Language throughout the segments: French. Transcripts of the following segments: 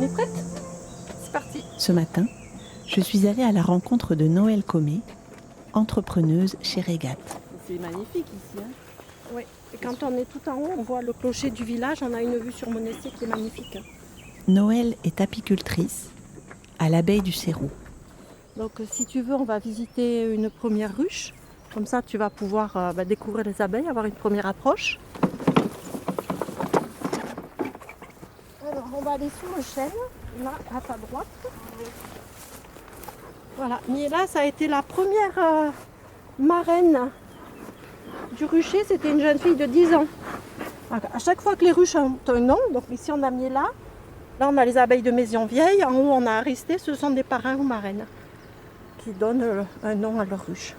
On est prête? C'est parti. Ce matin, je suis allée à la rencontre de Noël Comé, entrepreneuse chez Régate. C'est magnifique ici. Hein. Oui, et quand on est tout en haut, on voit le clocher du village, on a une vue sur Monestier qui est magnifique. Noël est apicultrice à l'abbaye du Cérou. Donc si tu veux, on va visiter une première ruche. Comme ça, tu vas pouvoir découvrir les abeilles, avoir une première approche. Alors, on va aller sous le chêne, là, à ta droite. Voilà, Miela, ça a été la première marraine du rucher. C'était une jeune fille de 10 ans. À chaque fois que les ruches ont un nom, donc ici on a Miela, là on a les abeilles de Maison Vieille, en haut on a Aristée, ce sont des parrains ou marraines qui donnent un nom à leur ruche.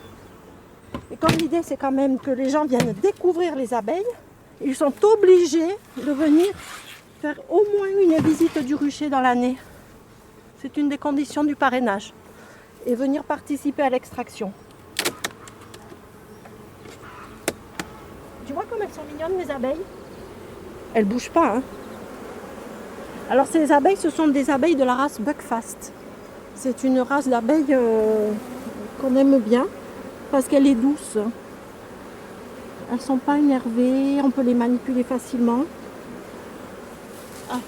Et comme l'idée c'est quand même que les gens viennent découvrir les abeilles, ils sont obligés de venir faire au moins une visite du rucher dans l'année. C'est une des conditions du parrainage. Et venir participer à l'extraction. Tu vois comme elles sont mignonnes les abeilles? Elles ne bougent pas. Hein. Alors ces abeilles, ce sont des abeilles de la race Buckfast. C'est une race d'abeilles qu'on aime bien parce qu'elle est douce. Elles ne sont pas énervées, on peut les manipuler facilement. Ah.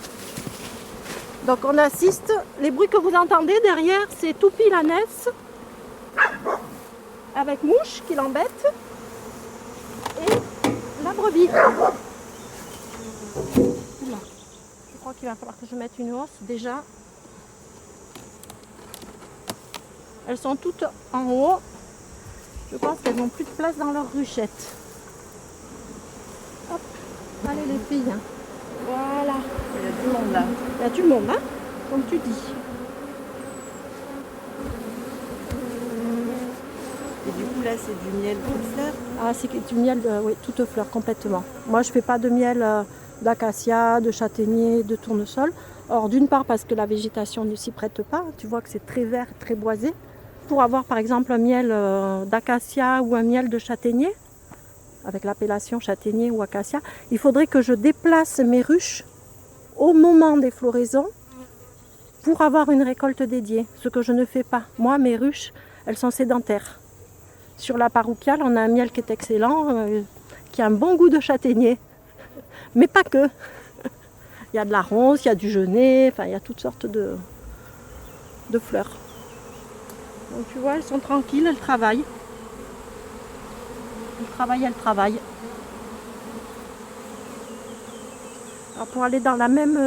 Donc on assiste, les bruits que vous entendez derrière, c'est Toupie l'ânesse avec Mouche qui l'embête et la brebis. Oula. Je crois qu'il va falloir que je mette une hausse déjà. Elles sont toutes en haut. Je pense qu'elles n'ont plus de place dans leur ruchette. Hop, allez les filles. Voilà. Il y a du monde là. Il y a du monde, hein, comme tu dis. Et du coup là c'est du miel toute fleur. Ah, c'est du miel, oui, toute fleur, complètement. Moi, je ne fais pas de miel d'acacia, de châtaignier, de tournesol. Or, d'une part, parce que la végétation ne s'y prête pas. Tu vois que c'est très vert, très boisé. Pour avoir, par exemple, un miel d'acacia ou un miel de châtaignier, avec l'appellation châtaignier ou acacia, il faudrait que je déplace mes ruches au moment des floraisons pour avoir une récolte dédiée, ce que je ne fais pas. Moi, mes ruches, elles sont sédentaires. Sur la parochiale, on a un miel qui est excellent, qui a un bon goût de châtaignier, mais pas que. Il y a de la ronce, il y a du genêt, enfin, il y a toutes sortes de fleurs. Donc tu vois, elles sont tranquilles, elles travaillent. Elles travaillent. Alors pour aller dans la même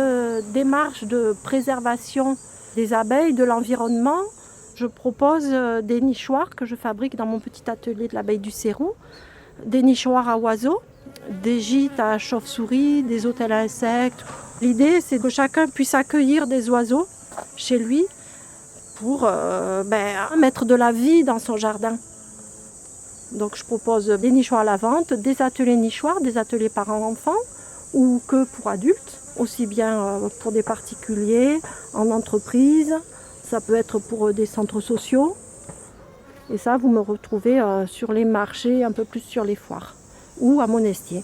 démarche de préservation des abeilles, de l'environnement, je propose des nichoirs que je fabrique dans mon petit atelier de l'abeille du Cérou. Des nichoirs à oiseaux, des gîtes à chauves-souris, des hôtels à insectes. L'idée, c'est que chacun puisse accueillir des oiseaux chez lui pour mettre de la vie dans son jardin. Donc je propose des nichoirs à la vente, des ateliers nichoirs, des ateliers parents-enfants ou que pour adultes, aussi bien pour des particuliers, en entreprise. Ça peut être pour des centres sociaux. Et ça, vous me retrouvez sur les marchés, un peu plus sur les foires ou à Monestier.